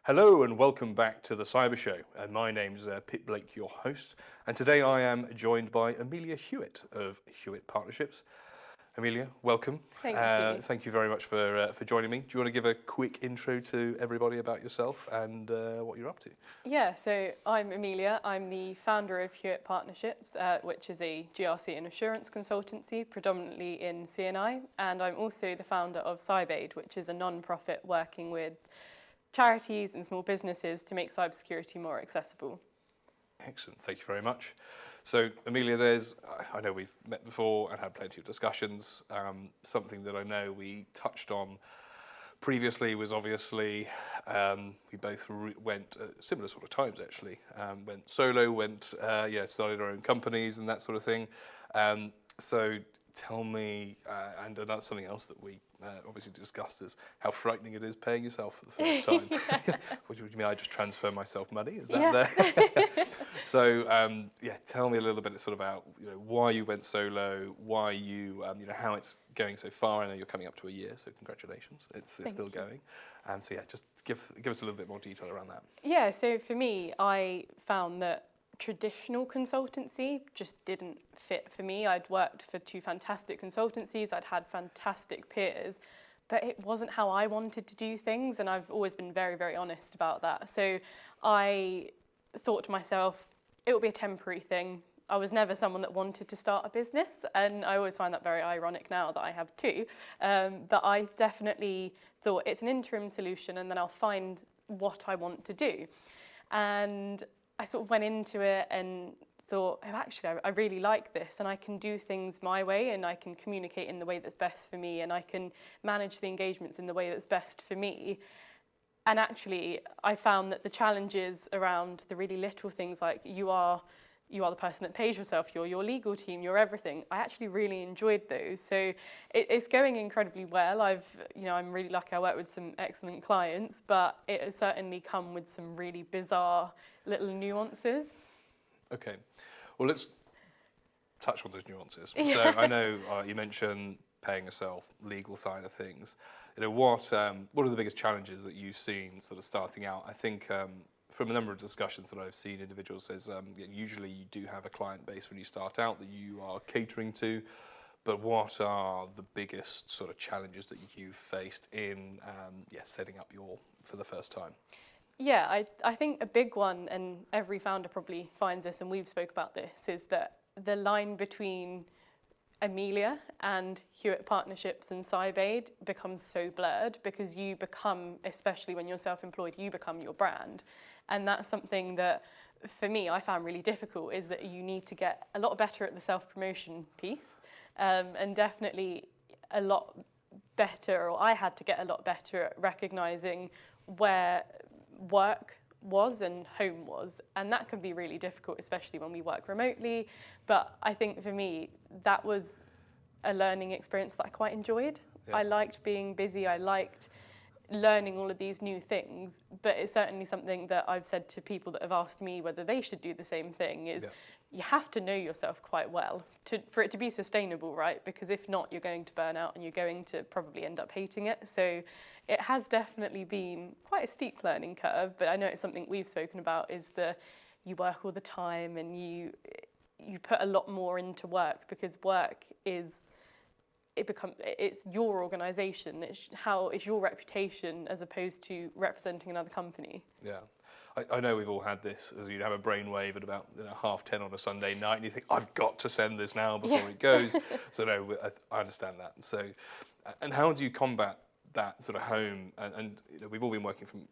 Hello and welcome back to the Cyber Show. My name's Pip Blake, your host, and today I am joined by Amelia Hewitt of Hewitt Partnerships. Amelia, welcome. Thank you. Thank you very much for joining me. Do you want to give a quick intro to everybody about yourself and what you're up to? Yeah, so I'm Amelia. I'm the founder of Hewitt Partnerships, which is a GRC and assurance consultancy, predominantly in C&I, and I'm also the founder of CyberAid, which is a non-profit working with charities and small businesses to make cybersecurity more accessible. Excellent, thank you very much. So, Amelia, I know we've met before and had plenty of discussions. Something that I know we touched on previously was obviously we both went at similar sort of times actually. Went solo, started our own companies and that sort of thing. So tell me, and another something else that we obviously discussed is how frightening it is paying yourself for the first time. What do you mean? I just transfer myself money? Is that there? So tell me a little bit sort of about why you went solo, why you how it's going so far. I know you're coming up to a year, so congratulations. It's still going. So just give us a little bit more detail around that. Yeah, so for me, I found that traditional consultancy just didn't fit for me. I'd worked for two fantastic consultancies, I'd had fantastic peers, but it wasn't how I wanted to do things, and I've always been very, very honest about that. So I thought to myself, it will be a temporary thing. I was never someone that wanted to start a business, and I always find that very ironic now that I have two, but I definitely thought it's an interim solution and then I'll find what I want to do. And I sort of went into it and thought, oh, actually, I really like this and I can do things my way and I can communicate in the way that's best for me and I can manage the engagements in the way that's best for me. And actually, I found that the challenges around the really little things like you are the person that pays yourself, you're your legal team, you're everything. I actually really enjoyed those. So it's going incredibly well. I'm really lucky I work with some excellent clients, but it has certainly come with some really bizarre little nuances. Okay, well let's touch on those nuances. So I know you mentioned paying yourself, legal side of things. What are the biggest challenges that you've seen sort of starting out? I think from a number of discussions that I've seen, individuals says usually you do have a client base when you start out that you are catering to, but what are the biggest sort of challenges that you've faced in setting up for the first time? Yeah, I think a big one, and every founder probably finds this, and we've spoke about this, is that the line between Amelia and Hewitt Partnerships and CyberAid becomes so blurred because you become, especially when you're self-employed, you become your brand. And that's something that, for me, I found really difficult, is that you need to get a lot better at the self-promotion piece, and definitely a lot better, or I had to get a lot better at recognising where work was and home was, and that can be really difficult, especially when we work remotely. But I think for me that was a learning experience that I quite enjoyed. Yeah. I liked being busy, I liked learning all of these new things, but it's certainly something that I've said to people that have asked me whether they should do the same thing is you have to know yourself quite well for it to be sustainable, right? Because if not, you're going to burn out and you're going to probably end up hating it. So it has definitely been quite a steep learning curve, but I know it's something we've spoken about is you work all the time and you put a lot more into work because work it's your organisation, it's your reputation as opposed to representing another company. Yeah, I know we've all had this, as you'd have a brainwave at about 10:30 on a Sunday night and you think, I've got to send this now before it goes. So no, I understand that. So, and how do you combat that sort of home? And we've all been working from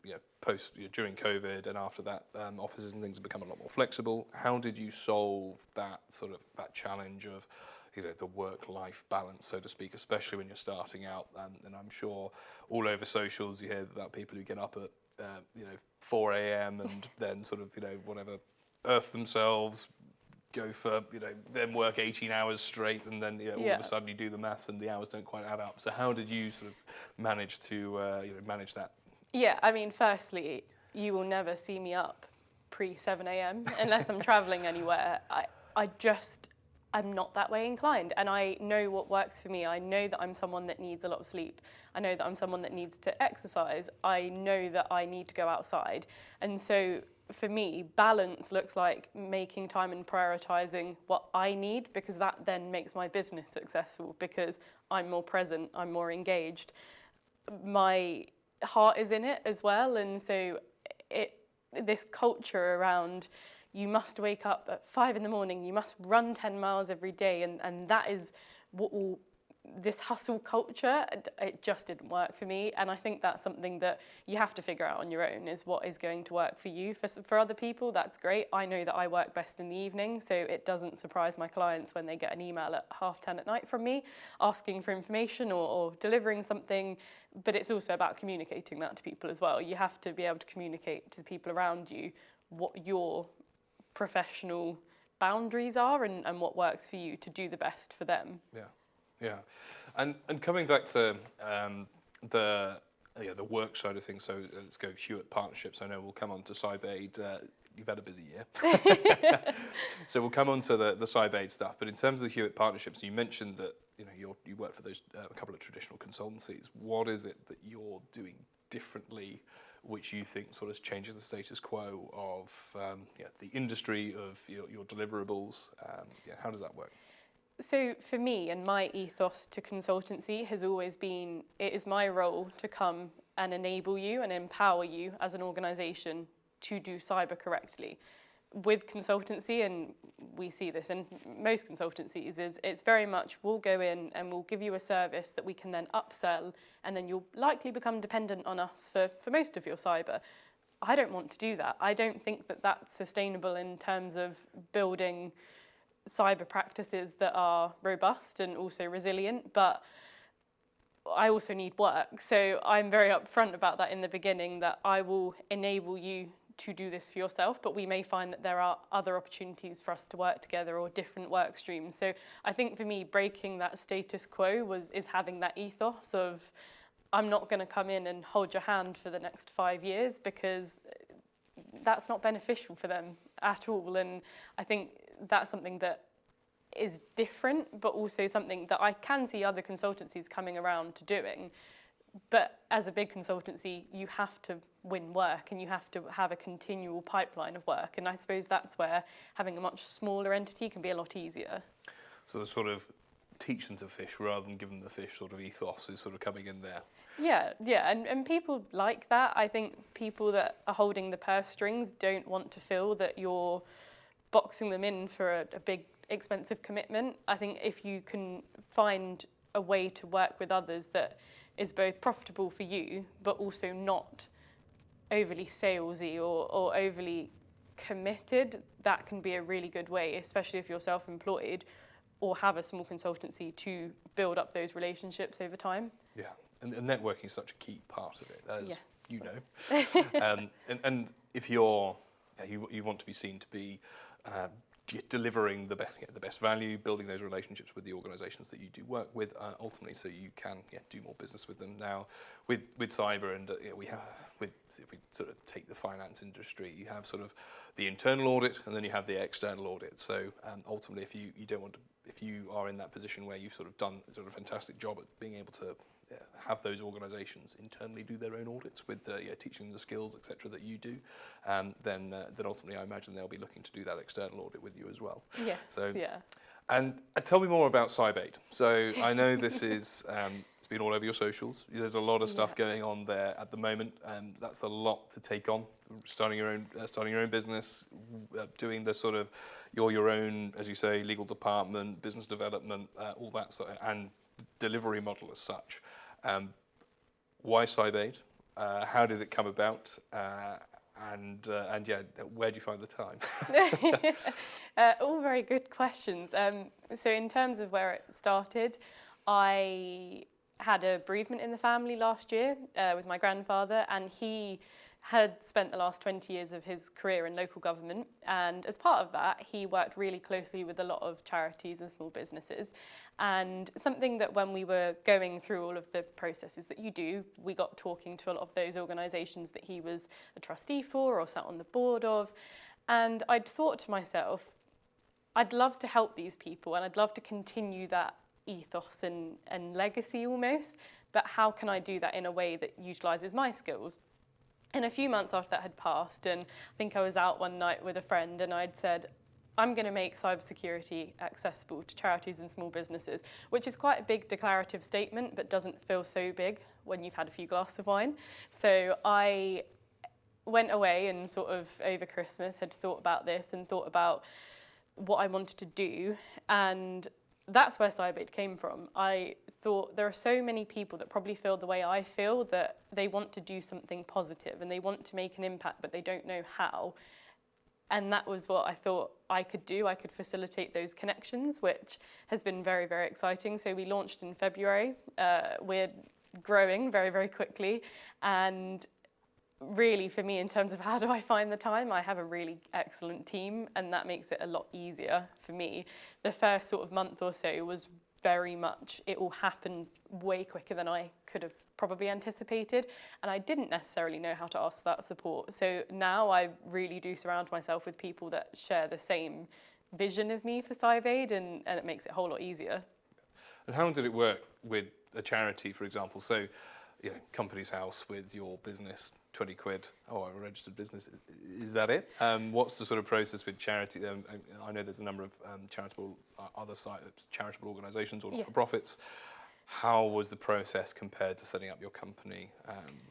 post during COVID and after that, offices and things have become a lot more flexible. How did you solve that challenge of the work-life balance, so to speak, especially when you're starting out? And I'm sure all over socials you hear about people who get up at 4 a.m. and then sort of whatever, earth themselves, go for then work 18 hours straight, and then all of a sudden you do the maths and the hours don't quite add up. So how did you sort of manage to manage that? Yeah, I mean, firstly, you will never see me up pre 7 a.m. unless I'm travelling anywhere. I'm not that way inclined, and I know what works for me. I know that I'm someone that needs a lot of sleep. I know that I'm someone that needs to exercise. I know that I need to go outside. And so for me, balance looks like making time and prioritizing what I need, because that then makes my business successful, because I'm more present, I'm more engaged. My heart is in it as well, and so this culture around, you must wake up at 5 a.m, you must run 10 miles every day, and that is what will, this hustle culture, it just didn't work for me. And I think that's something that you have to figure out on your own, is what is going to work for you. For other people, that's great. I know that I work best in the evening, so it doesn't surprise my clients when they get an email at 10:30 at night from me asking for information or delivering something. But it's also about communicating that to people as well. You have to be able to communicate to the people around you what your professional boundaries are, and what works for you to do the best for them. Yeah, and coming back to the work side of things. So let's go Hewitt partnerships. I know we'll come on to CyberAid. You've had a busy year, so we'll come on to the CyberAid stuff. But in terms of the Hewitt partnerships, you mentioned that you work for those a couple of traditional consultancies. What is it that you're doing differently, which you think sort of changes the status quo of the industry, of your deliverables? How does that work? So for me, and my ethos to consultancy has always been, it is my role to come and enable you and empower you as an organisation to do cyber correctly. With consultancy, and we see this in most consultancies, is it's very much, we'll go in and we'll give you a service that we can then upsell, and then you'll likely become dependent on us for most of your cyber. I don't want to do that. I don't think that that's sustainable in terms of building cyber practices that are robust and also resilient, but I also need work. So I'm very upfront about that in the beginning, that I will enable you to do this for yourself, but we may find that there are other opportunities for us to work together, or different work streams. So I think for me, breaking that status quo is having that ethos of, I'm not going to come in and hold your hand for the next 5 years, because that's not beneficial for them at all. And I think that's something that is different, but also something that I can see other consultancies coming around to doing. But as a big consultancy, you have to win work, and you have to have a continual pipeline of work. And I suppose that's where having a much smaller entity can be a lot easier. So the sort of teach them to fish rather than give them the fish sort of ethos is sort of coming in there. Yeah, and people like that. I think people that are holding the purse strings don't want to feel that you're boxing them in for a big expensive commitment. I think if you can find a way to work with others that is both profitable for you, but also not overly salesy or overly committed, that can be a really good way, especially if you're self-employed or have a small consultancy, to build up those relationships over time. Yeah, and networking is such a key part of it, as you know. And if you want to be seen to be delivering the best value, building those relationships with the organisations that you do work with, ultimately, so you can do more business with them. Now, with cyber, and we have, if we sort of take the finance industry, you have sort of the internal audit, and then you have the external audit. So ultimately, if you are in that position where you've sort of done sort of a fantastic job at being able to have those organisations internally do their own audits with teaching them the skills, etc., that you do, then ultimately I imagine they'll be looking to do that external audit with you as well. Yeah. So, yeah. And tell me more about CyberAid. So I know this is it's been all over your socials. There's a lot of stuff going on there at the moment, and that's a lot to take on. Starting your own business, doing the sort of your own, as you say, legal department, business development, all that sort of, and delivery model as such. Why CyberAid? How did it come about? And where do you find the time? All very good questions. So in terms of where it started, I had a bereavement in the family last year with my grandfather, and he had spent the last 20 years of his career in local government, and as part of that he worked really closely with a lot of charities and small businesses. And something that when we were going through all of the processes that you do, we got talking to a lot of those organisations that he was a trustee for or sat on the board of, and I'd thought to myself, I'd love to help these people and I'd love to continue that ethos and legacy almost, but how can I do that in a way that utilises my skills? And a few months after that had passed, and I think I was out one night with a friend and I'd said, I'm going to make cybersecurity accessible to charities and small businesses, which is quite a big declarative statement, but doesn't feel so big when you've had a few glasses of wine. So I went away and sort of over Christmas had thought about this and thought about what I wanted to do, and that's where Cyberbait came from. I thought there are so many people that probably feel the way I feel, that they want to do something positive and they want to make an impact, but they don't know how. And that was what I thought I could do. I could facilitate those connections, which has been very, very exciting. So we launched in February. We're growing very, very quickly. And really, for me, in terms of how do I find the time, I have a really excellent team, and that makes it a lot easier for me. The first sort of month or so was very much, it all happened way quicker than I could have probably anticipated, and I didn't necessarily know how to ask for that support. So now I really do surround myself with people that share the same vision as me for Cyberbait, and it makes it a whole lot easier. And how did it work with a charity, for example? So, you know, Company's House with your business, 20 quid, oh, I'm a registered business, is that it? What's the sort of process with charity? I know there's a number of charitable organisations or not-for-profits. Yes. How was the process compared to setting up your company,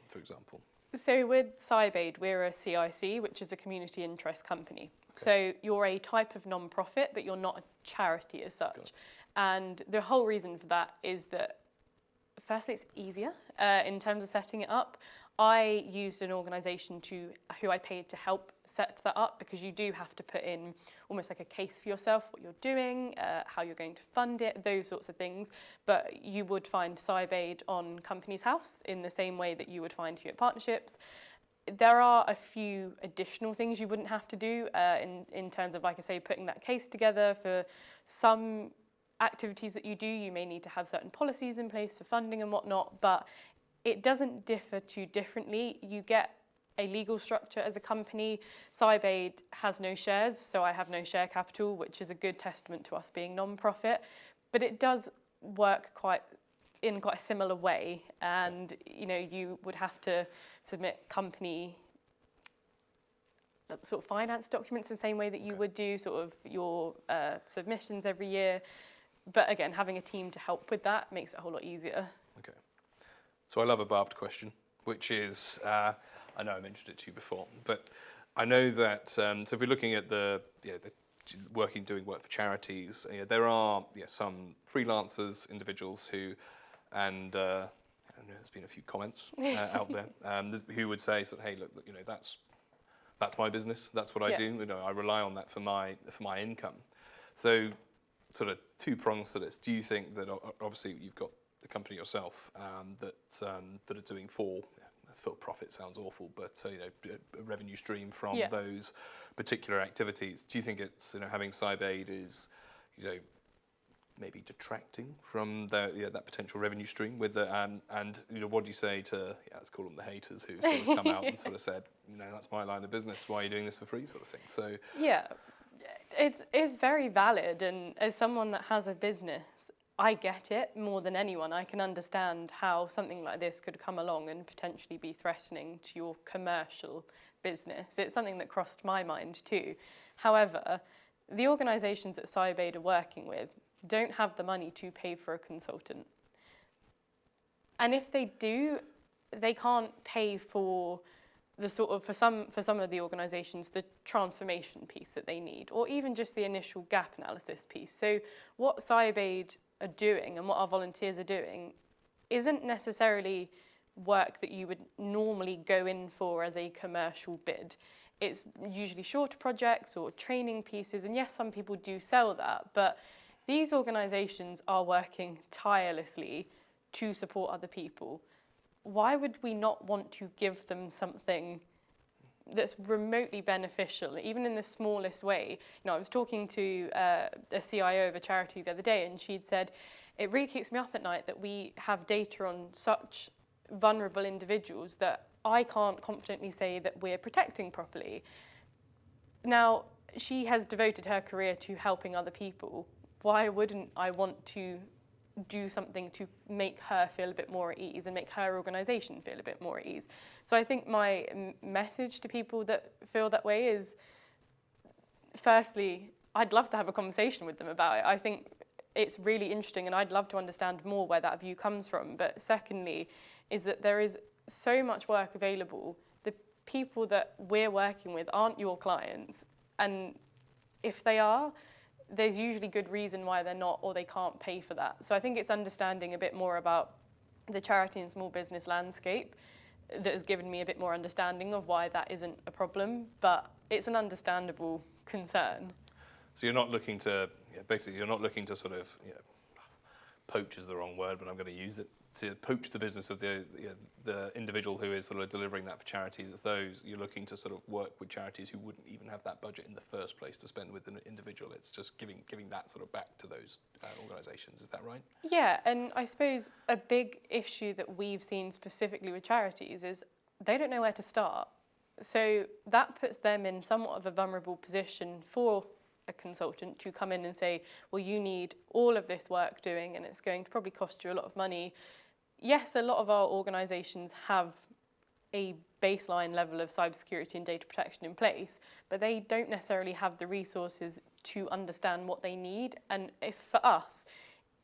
for example? So with Cyberbait, we're a CIC, which is a community interest company. Okay. So you're a type of non-profit, but you're not a charity as such. And the whole reason for that is that, firstly, it's easier in terms of setting it up. I used an organisation who I paid to help set that up, because you do have to put in almost like a case for yourself, what you're doing, how you're going to fund it, those sorts of things. But you would find Cyberbait on Company's House in the same way that you would find Hewitt Partnerships. There are a few additional things you wouldn't have to do in terms of, like I say, putting that case together. For some activities that you do, you may need to have certain policies in place for funding and whatnot, but it doesn't differ too differently. You get a legal structure as a company. Cyberbait has no shares, so I have no share capital, which is a good testament to us being non-profit, but it does work in quite a similar way, and you would have to submit company sort of finance documents the same way that you would do sort of your submissions every year. But again, having a team to help with that makes it a whole lot easier. Okay. So I love a barbed question, which is, I know I mentioned it to you before, but I know that, so if we're looking at the doing work for charities, there are some freelancers, individuals who, and I know there's been a few comments out there, who would say, sort of, hey, look, that's my business, that's what I do, I rely on that for my income. So sort of two prongs to this. Do you think that, obviously you've got the company yourself that are doing for profit sounds awful, but a revenue stream from those particular activities. Do you think it's having Cyberbait is maybe detracting from that potential revenue stream with the and what do you say to let's call them the haters who sort of come out and sort of said that's my line of business, why are you doing this for free, sort of thing? So it's very valid, and as someone that has a business, I get it more than anyone. I can understand how something like this could come along and potentially be threatening to your commercial business. It's something that crossed my mind too. However, the organisations that Cyberbait are working with don't have the money to pay for a consultant. And if they do, they can't pay for the sort of, for some of the organisations, the transformation piece that they need, or even just the initial gap analysis piece. So what Cyberbait are doing and what our volunteers are doing isn't necessarily work that you would normally go in for as a commercial bid. It's usually shorter projects or training pieces, and yes, some people do sell that, but these organisations are working tirelessly to support other people. Why would we not want to give them something that's remotely beneficial, even in the smallest way? I was talking to a CIO of a charity the other day, and she'd said, it really keeps me up at night that we have data on such vulnerable individuals that I can't confidently say that we're protecting properly. Now, she has devoted her career to helping other people. Why wouldn't I want to do something to make her feel a bit more at ease and make her organisation feel a bit more at ease? So I think my message to people that feel that way is, firstly, I'd love to have a conversation with them about it. I think it's really interesting and I'd love to understand more where that view comes from. But secondly, is that there is so much work available. The people that we're working with aren't your clients. And if they are, there's usually good reason why they're not, or they can't pay for that. So I think it's understanding a bit more about the charity and small business landscape that has given me a bit more understanding of why that isn't a problem, but it's an understandable concern. So you're not looking to, basically, you're not looking to sort of, poach is the wrong word, but I'm going to use it, to poach the business of the individual who is sort of delivering that for charities. It's those, you're looking to sort of work with charities who wouldn't even have that budget in the first place to spend with an individual. It's just giving that sort of back to those organisations. Is that right? Yeah, and I suppose a big issue that we've seen specifically with charities is they don't know where to start. So that puts them in somewhat of a vulnerable position for a consultant to come in and say, well, you need all of this work doing and it's going to probably cost you a lot of money. Yes, a lot of our organisations have a baseline level of cybersecurity and data protection in place, but they don't necessarily have the resources to understand what they need. And for us,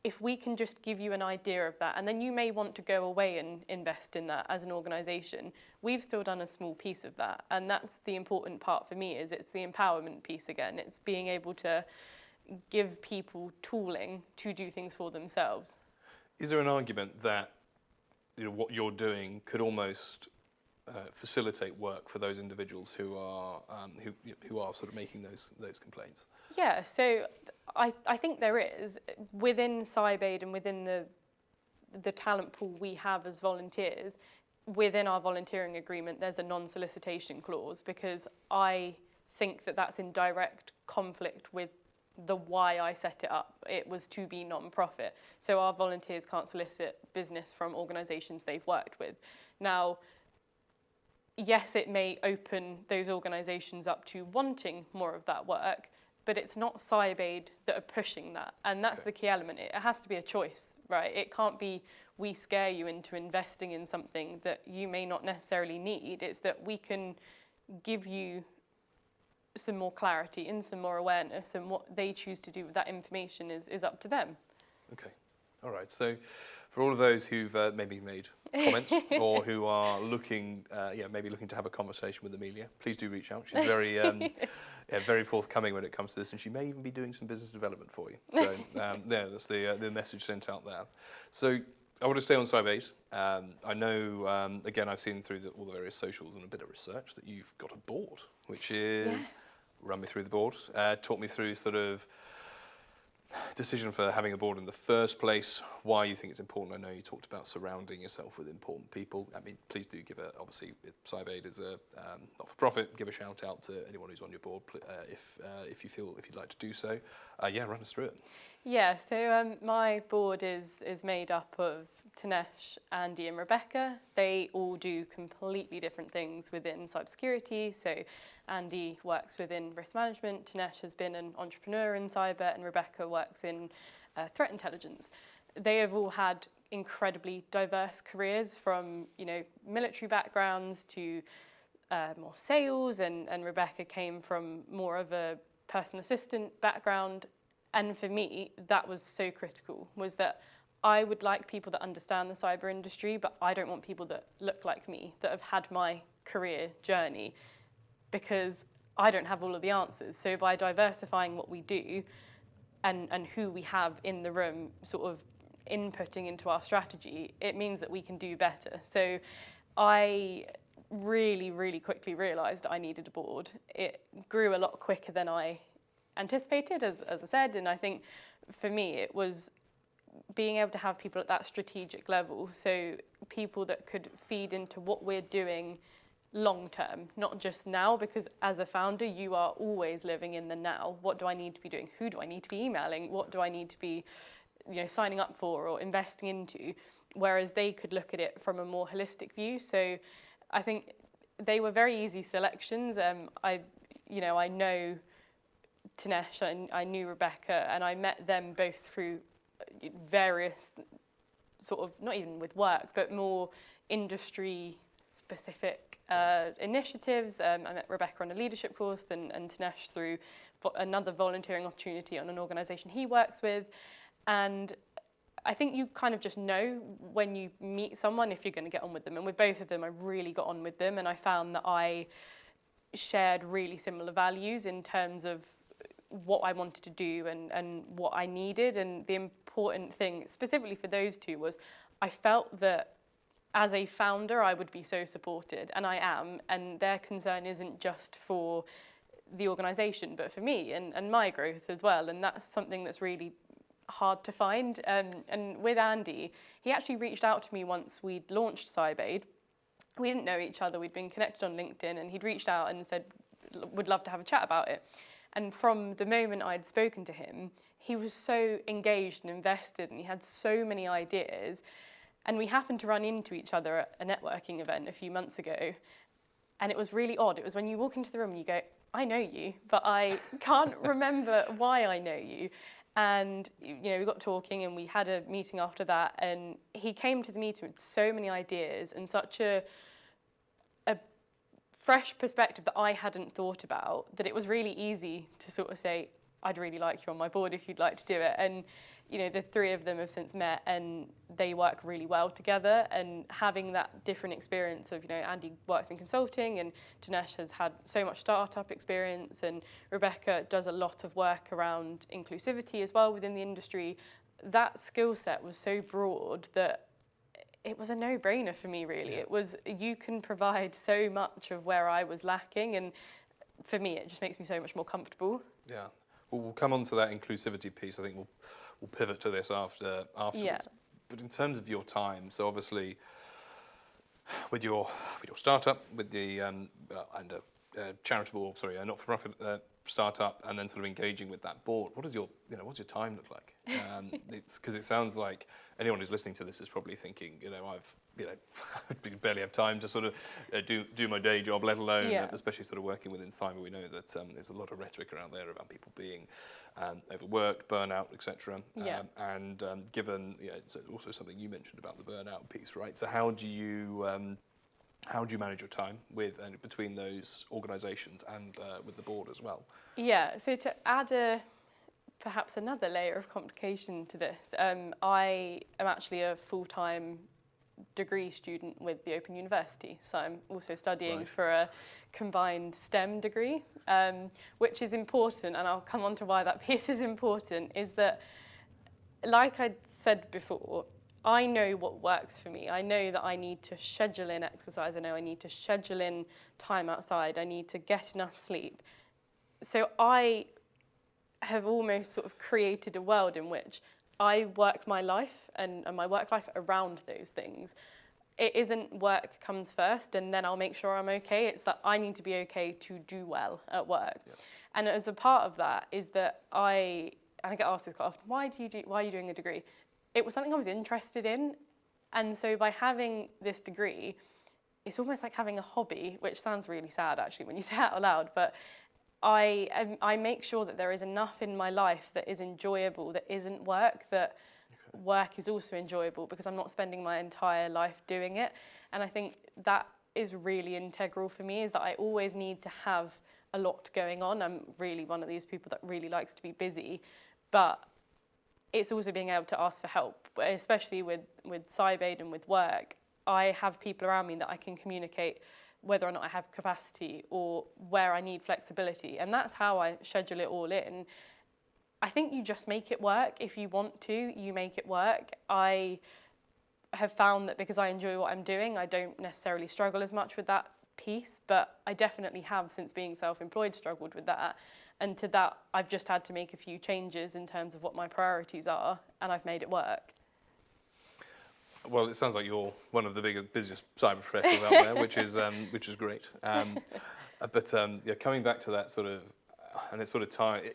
if we can just give you an idea of that, and then you may want to go away and invest in that as an organisation, we've still done a small piece of that. And that's the important part for me, is it's the empowerment piece again. It's being able to give people tooling to do things for themselves. Is there an argument that what you're doing could almost facilitate work for those individuals who are sort of making those complaints? Yeah, so I think there is. Within CyberAid and within the talent pool we have as volunteers, within our volunteering agreement, there's a non-solicitation clause, because I think that that's in direct conflict with the why I set it up. It was to be non-profit. So our volunteers can't solicit business from organisations they've worked with. Now, yes, it may open those organisations up to wanting more of that work, but it's not CyberAid that are pushing that. And that's the key element. It has to be a choice, right? It can't be we scare you into investing in something that you may not necessarily need. It's that we can give you some more clarity and some more awareness, and what they choose to do with that information is up to them. Okay. All right. So for all of those who've maybe made comments or who are looking, maybe looking to have a conversation with Amelia, please do reach out. She's very, very forthcoming when it comes to this, and she may even be doing some business development for you. So that's the message sent out there. So I want to stay on CyberAid. I know, again, I've seen through all the various socials and a bit of research that you've got a board, which is, run me through the board, talk me through sort of decision for having a board in the first place, why you think it's important. I know you talked about surrounding yourself with important people. I mean, please do give obviously, CyberAid is a not-for-profit, give a shout out to anyone who's on your board if you'd like to do so. Run us through it. Yeah, so my board is made up of Tanesh, Andy and Rebecca. They all do completely different things within cybersecurity. So Andy works within risk management, Tanesh has been an entrepreneur in cyber, and Rebecca works in threat intelligence. They have all had incredibly diverse careers, from military backgrounds to more sales, and Rebecca came from more of a personal assistant background. And for me, that was so critical, was that I would like people that understand the cyber industry, but I don't want people that look like me, that have had my career journey, because I don't have all of the answers. So by diversifying what we do and who we have in the room sort of inputting into our strategy, it means that we can do better. So I really, really quickly realised I needed a board. It grew a lot quicker than I anticipated, as I said, and I think for me it was being able to have people at that strategic level, so people that could feed into what we're doing long term, not just now, because as a founder you are always living in the now. What do I need to be doing? Who do I need to be emailing? What do I need to be signing up for or investing into? Whereas they could look at it from a more holistic view. So I think they were very easy selections. I know Tanesh, I knew Rebecca, and I met them both through various sort of, not even with work, but more industry-specific initiatives. I met Rebecca on a leadership course and Tanesh through another volunteering opportunity on an organisation he works with. And I think you kind of just know when you meet someone if you're going to get on with them. And with both of them, I really got on with them. And I found that I shared really similar values in terms of what I wanted to do and what I needed. And the important thing, specifically for those two, was I felt that as a founder, I would be so supported, and I am. And their concern isn't just for the organisation, but for me and my growth as well. And that's something that's really hard to find. And with Andy, he actually reached out to me once we'd launched CyberSecurity. We didn't know each other, we'd been connected on LinkedIn, and he'd reached out and said, would love to have a chat about it. And from the moment I'd spoken to him, he was so engaged and invested, and he had so many ideas. And we happened to run into each other at a networking event a few months ago. And it was really odd. It was when you walk into the room and you go, I know you, but I can't remember why I know you. And we got talking, and we had a meeting after that, and he came to the meeting with so many ideas and such a fresh perspective that I hadn't thought about, that it was really easy to sort of say, I'd really like you on my board if you'd like to do it. And the three of them have since met, and they work really well together. And having that different experience of, Andy works in consulting, and Tanesh has had so much startup experience, and Rebecca does a lot of work around inclusivity as well within the industry. That skill set was so broad that it was a no-brainer for me, really. It was, you can provide so much of where I was lacking, and for me, it just makes me so much more comfortable. Yeah. Well, we'll come on to that inclusivity piece. I think we'll pivot to this afterwards. Yeah. But in terms of your time, so obviously with your startup, with the and a not-for-profit startup, and then sort of engaging with that board, what's your time look like? It's because it sounds like anyone who's listening to this is probably thinking, I barely have time to sort of do my day job, let alone, especially sort of working within cyber. We know that there's a lot of rhetoric around there about people being overworked, burnout, etc. And given, it's also something you mentioned about the burnout piece, right? So how do you manage your time between those organisations and with the board as well? Yeah, so to add perhaps another layer of complication to this, I am actually a full-time degree student with the Open University, so I'm also studying for a combined STEM degree, which is important, and I'll come on to why that piece is important, is that, like I said before, I know what works for me. I know that I need to schedule in exercise. I know I need to schedule in time outside. I need to get enough sleep. So I have almost sort of created a world in which I work my life and my work life around those things. It isn't work comes first and then I'll make sure I'm okay. It's that I need to be okay to do well at work. Yep. And as a part of that is that I get asked this quite often, why are you doing a degree? It was something I was interested in. And so by having this degree, it's almost like having a hobby, which sounds really sad actually when you say it out loud, but I make sure that there is enough in my life that is enjoyable, that isn't work, that work is also enjoyable because I'm not spending my entire life doing it. And I think that is really integral for me, is that I always need to have a lot going on. I'm really one of these people that really likes to be busy, but it's also being able to ask for help, especially with CyberSecurity and with work. I have people around me that I can communicate whether or not I have capacity or where I need flexibility. And that's how I schedule it all in. I think you just make it work. If you want to, you make it work. I have found that because I enjoy what I'm doing, I don't necessarily struggle as much with that piece, but I definitely have, since being self-employed, struggled with that. And to that, I've just had to make a few changes in terms of what my priorities are, and I've made it work. Well, it sounds like you're one of the busiest cyber professionals out there, which is great. But coming back to that sort of, and it sort of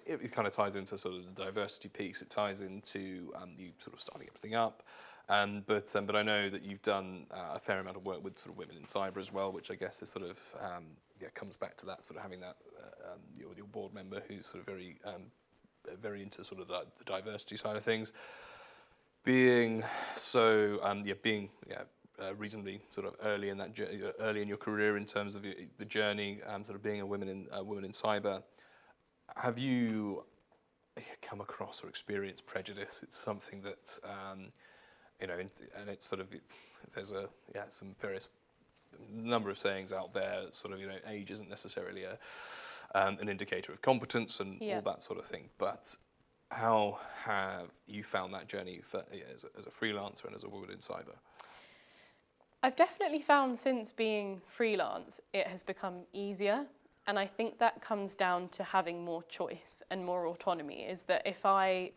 it kind of ties into sort of the diversity piece. It ties into you sort of starting everything up, But I know that you've done a fair amount of work with sort of women in cyber as well, which I guess is sort of comes back to that sort of having that your board member who's sort of very into sort of the diversity side of things. Being so reasonably sort of early in that early in your career in terms of the journey, sort of being a woman in cyber, have you come across or experienced prejudice? It's something that and it's sort of there's some various number of sayings out there. Sort of age isn't necessarily an indicator of competence and all that sort of thing. But how have you found that journey as a freelancer and as a woman in cyber? I've definitely found since being freelance, it has become easier. And I think that comes down to having more choice and more autonomy, is that if I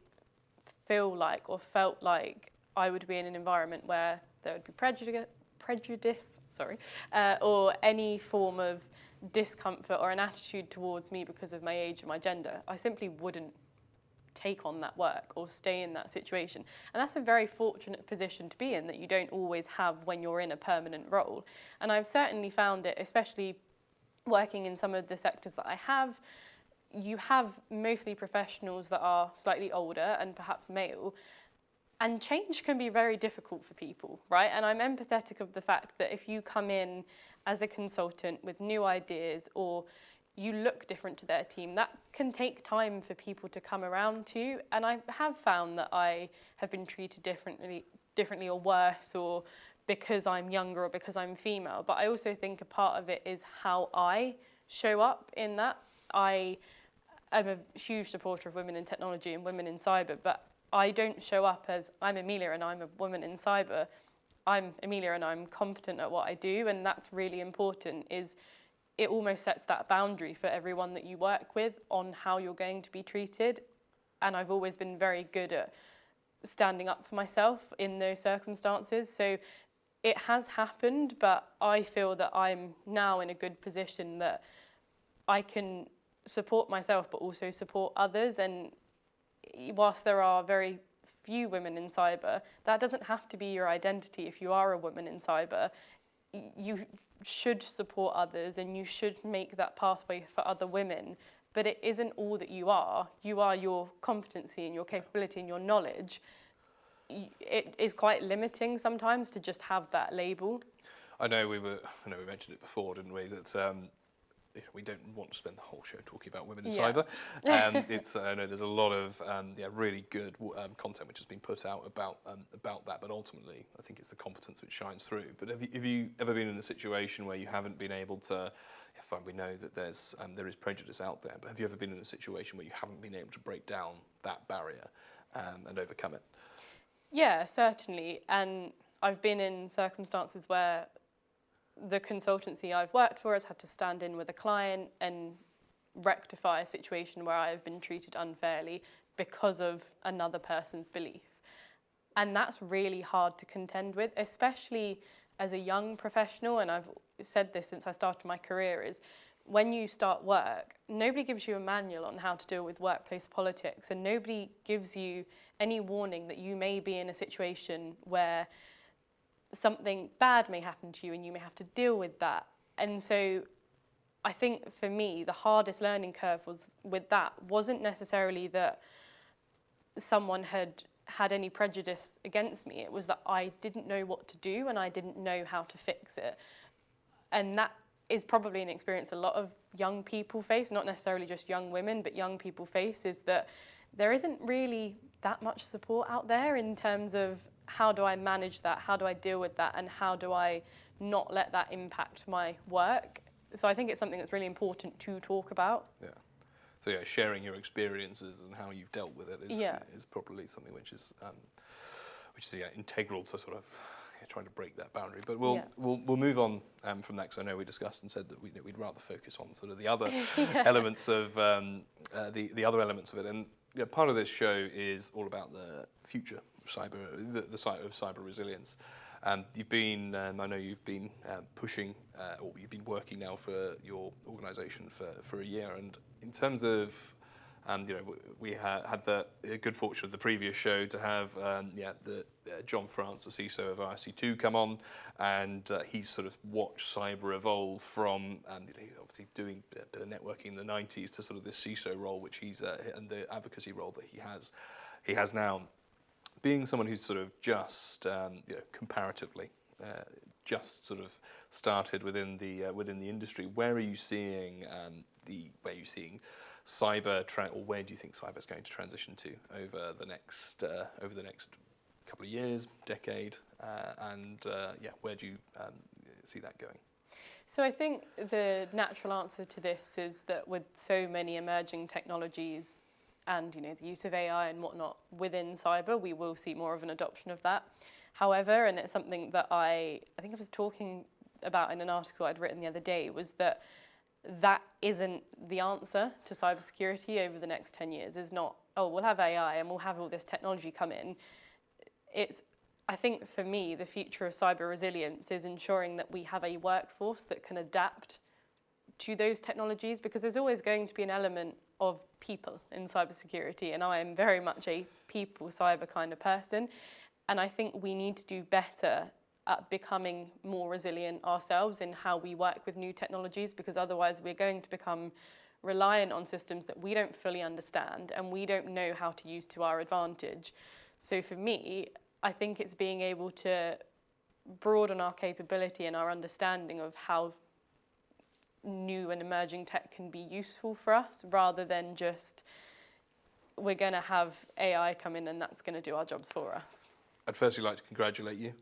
feel like or felt like I would be in an environment where there would be prejudice, or any form of discomfort or an attitude towards me because of my age and my gender, I simply wouldn't take on that work or stay in that situation. And that's a very fortunate position to be in that you don't always have when you're in a permanent role. And I've certainly found it, especially working in some of the sectors that I have, you have mostly professionals that are slightly older and perhaps male, and change can be very difficult for people, right? And I'm empathetic of the fact that if you come in as a consultant with new ideas or you look different to their team, that can take time for people to come around to. And I have found that I have been treated differently or worse, or because I'm younger or because I'm female. But I also think a part of it is how I show up in that. I am a huge supporter of women in technology and women in cyber, but I don't show up as I'm Amelia and I'm a woman in cyber. I'm Amelia and I'm competent at what I do, and that's really important. Is it almost sets that boundary for everyone that you work with on how you're going to be treated. And I've always been very good at standing up for myself in those circumstances. So it has happened, but I feel that I'm now in a good position that I can support myself but also support others. And whilst there are very few women in cyber, that doesn't have to be your identity. If you are a woman in cyber, you should support others and you should make that pathway for other women. But it isn't all that you are. You are your competency and your capability and your knowledge. It is quite limiting sometimes to just have that label. I know we mentioned it before, didn't we? That we don't want to spend the whole show talking about women in cyber. I know there's a lot of really good content which has been put out about that, but ultimately I think it's the competence which shines through. But have you ever been in a situation where you haven't been able to? Fine, we know that there is prejudice out there, but have you ever been in a situation where you haven't been able to break down that barrier and overcome it? Yeah, certainly. And I've been in circumstances where the consultancy I've worked for has had to stand in with a client and rectify a situation where I've been treated unfairly because of another person's belief. And that's really hard to contend with, especially as a young professional. And I've said this since I started my career, is when you start work, nobody gives you a manual on how to deal with workplace politics, and nobody gives you any warning that you may be in a situation where something bad may happen to you and you may have to deal with that. And so I think for me, the hardest learning curve wasn't necessarily that someone had any prejudice against me. It was that I didn't know what to do and I didn't know how to fix it. And that is probably an experience a lot of young people face, not necessarily just young women, but young people face, is that there isn't really that much support out there in terms of how do I manage that, how do I deal with that, and how do I not let that impact my work. So I think it's something that's really important to talk about. Yeah. So sharing your experiences and how you've dealt with it is probably something which is integral to sort of trying to break that boundary. But we'll move on from that, because I know we discussed and said that we'd rather focus on sort of the other elements of the other elements of it. And part of this show is all about the future of cyber, the side of cyber resilience. You've been, I know you've been pushing, or you've been working now for your organisation for a year. And in terms of We had the good fortune of the previous show to have John France, the CISO of IRC2, come on, and he's sort of watched cyber evolve from obviously doing a bit of networking in the 90s to sort of this CISO role, which he's and the advocacy role that he has now. Being someone who's sort of just comparatively just sort of started within the industry, where are you seeing cyber or where do you think cyber is going to transition to over the next couple of years, decade, and where do you see that going? So I think the natural answer to this is that with so many emerging technologies and the use of AI and whatnot within cyber, we will see more of an adoption of that. However, and it's something that I think I was talking about in an article I'd written the other day, was that isn't the answer to cybersecurity over the next 10 years. Is not, oh, we'll have AI and we'll have all this technology come in. I think for me, the future of cyber resilience is ensuring that we have a workforce that can adapt to those technologies, because there's always going to be an element of people in cybersecurity, and I am very much a people cyber kind of person. And I think we need to do better at becoming more resilient ourselves in how we work with new technologies, because otherwise we're going to become reliant on systems that we don't fully understand and we don't know how to use to our advantage. So for me, I think it's being able to broaden our capability and our understanding of how new and emerging tech can be useful for us, rather than just we're going to have AI come in and that's going to do our jobs for us. I'd firstly like to congratulate you.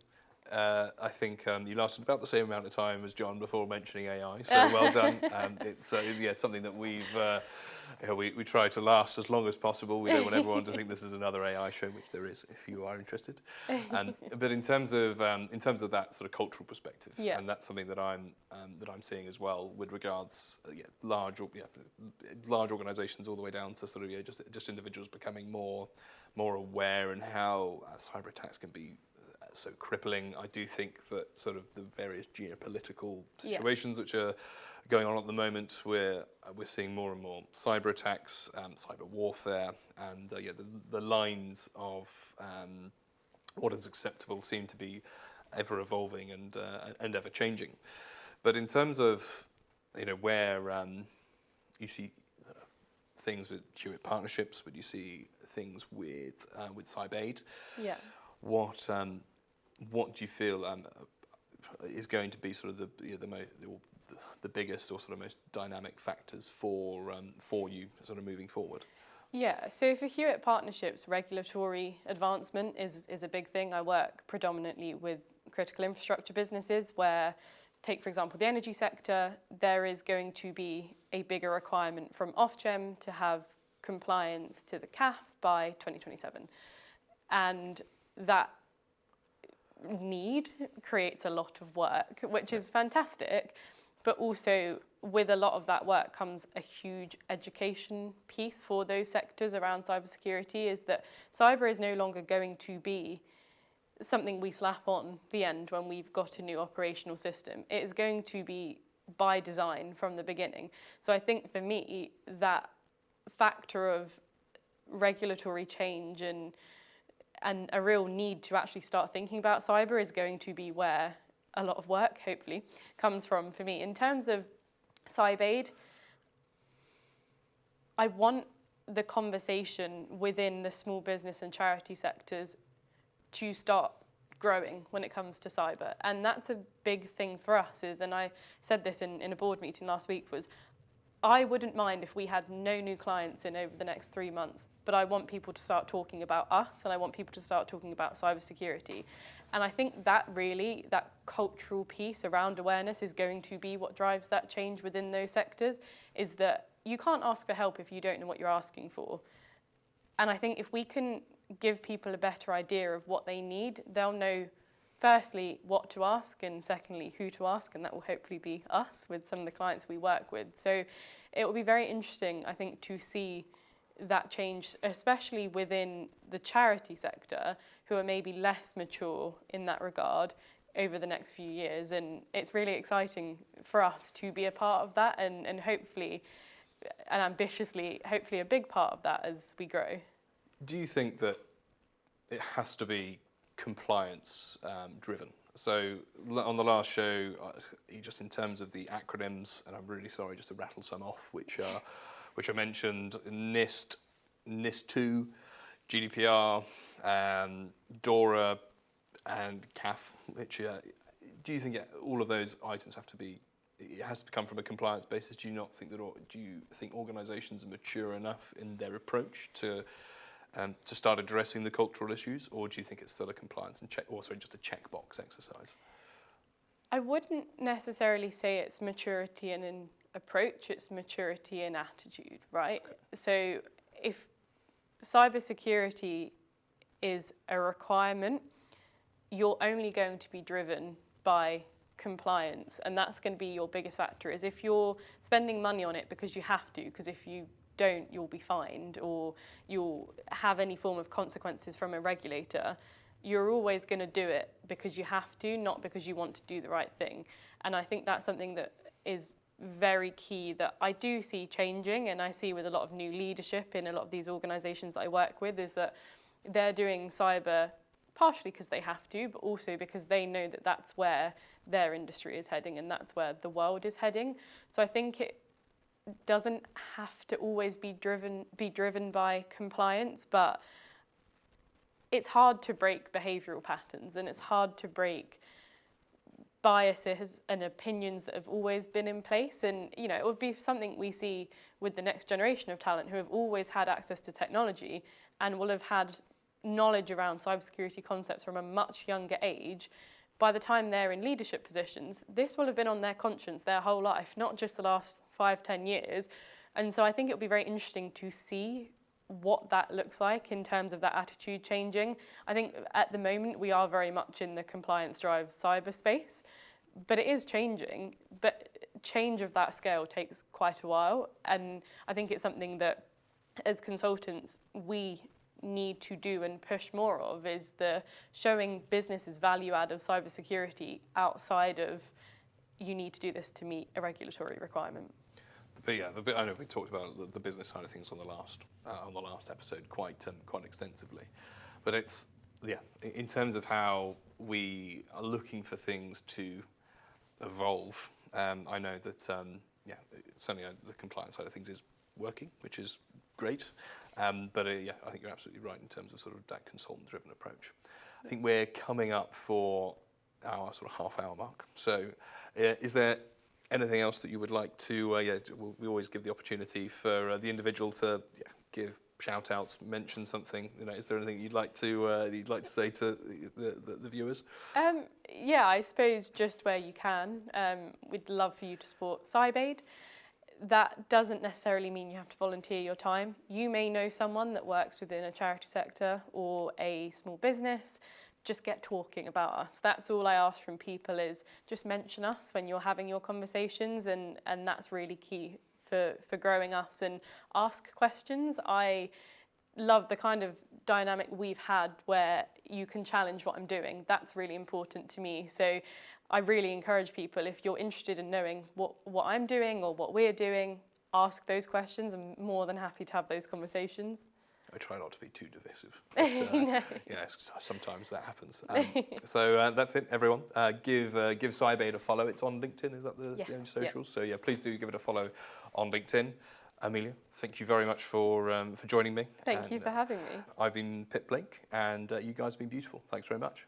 I think you lasted about the same amount of time as John before mentioning AI, so well done. It's something that we try to last as long as possible. We don't want everyone to think this is another AI show, which there is if you are interested. But in terms of that sort of cultural perspective, and that's something that I'm seeing as well with regards large organisations all the way down to sort of just individuals becoming more aware, and how cyber attacks can be so crippling. I do think that sort of the various geopolitical situations which are going on at the moment, we're seeing more and more cyber attacks, cyber warfare, and the lines of what is acceptable seem to be ever evolving and ever changing. But in terms of where you see things with Hewitt partnerships, would you see things with CyberAid? Yeah. What do you feel is going to be sort of the biggest or sort of most dynamic factors for you sort of moving forward? Yeah, so for Hewitt Partnerships, regulatory advancement is a big thing. I work predominantly with critical infrastructure businesses where, take for example the energy sector, there is going to be a bigger requirement from Ofgem to have compliance to the CAF by 2027. And that need creates a lot of work, which is fantastic, but also with a lot of that work comes a huge education piece for those sectors around cybersecurity, is that cyber is no longer going to be something we slap on the end when we've got a new operational system. It is going to be by design from the beginning. So I think for me, that factor of regulatory change and a real need to actually start thinking about cyber is going to be where a lot of work, hopefully, comes from for me. In terms of CyberAid, I want the conversation within the small business and charity sectors to start growing when it comes to cyber. And that's a big thing for us, and I said this in a board meeting last week, was I wouldn't mind if we had no new clients in over the next 3 months, but I want people to start talking about us, and I want people to start talking about cybersecurity. And I think that cultural piece around awareness is going to be what drives that change within those sectors, is that you can't ask for help if you don't know what you're asking for. And I think if we can give people a better idea of what they need, they'll know firstly what to ask, and secondly who to ask, and that will hopefully be us with some of the clients we work with. So it will be very interesting, I think, to see that change, especially within the charity sector, who are maybe less mature in that regard over the next few years. And it's really exciting for us to be a part of that, and hopefully and ambitiously, hopefully a big part of that as we grow. Do you think that it has to be compliance driven? So on the last show, just in terms of the acronyms, and I'm really sorry just to rattle some off, which I mentioned: NIST, NIS2, GDPR, DORA, and CAF. Which do you think all of those items have to be? It has to come from a compliance basis. Do you not think that? Do you think organisations are mature enough in their approach to start addressing the cultural issues, or do you think it's still a compliance and just a checkbox exercise? I wouldn't necessarily say it's maturity in an approach, it's maturity in attitude, right? Okay. So if cybersecurity is a requirement, you're only going to be driven by compliance, and that's going to be your biggest factor. Is if you're spending money on it because you have to, because if you don't, you'll be fined or you'll have any form of consequences from a regulator, you're always going to do it because you have to, not because you want to do the right thing. And I think that's something that is very key that I do see changing, and I see with a lot of new leadership in a lot of these organisations that I work with, is that they're doing cyber partially because they have to, but also because they know that that's where their industry is heading and that's where the world is heading. So I think it doesn't have to always be driven by compliance, but it's hard to break behavioural patterns, and it's hard to break biases and opinions that have always been in place. And it would be something we see with the next generation of talent who have always had access to technology and will have had knowledge around cybersecurity concepts from a much younger age. By the time they're in leadership positions, this will have been on their conscience their whole life, not just the last 5-10 years. And so I think it'll be very interesting to see what that looks like in terms of that attitude changing. I think at the moment we are very much in the compliance drive cyberspace, but it is changing. But change of that scale takes quite a while, and I think it's something that as consultants we need to do and push more of, is the showing businesses value add of cybersecurity outside of you need to do this to meet a regulatory requirement. But yeah, I know we talked about the business side of things on the last episode quite extensively, but it's in terms of how we are looking for things to evolve. I know that certainly the compliance side of things is working, which is great. But I think you're absolutely right in terms of sort of that consultant-driven approach. I think we're coming up for our sort of half-hour mark. So, is there anything else that you would like to? We always give the opportunity for the individual to give shout-outs, mention something. Is there anything you'd like to say to the viewers? I suppose just where you can. We'd love for you to support CyberAid. That doesn't necessarily mean you have to volunteer your time. You may know someone that works within a charity sector or a small business. Just get talking about us. That's all I ask from people, is just mention us when you're having your conversations, and that's really key for growing us. And ask questions. I love the kind of dynamic we've had where you can challenge what I'm doing. That's really important to me. So I really encourage people, if you're interested in knowing what I'm doing or what we're doing, ask those questions. I'm more than happy to have those conversations. I try not to be too divisive, but No. Sometimes that happens. So that's it, everyone. Give CyberAid a follow. It's on LinkedIn, is that the only socials? Yep. So please do give it a follow on LinkedIn. Amelia, thank you very much for joining me. Thank you for having me. I've been Pip Blake, and you guys have been beautiful. Thanks very much.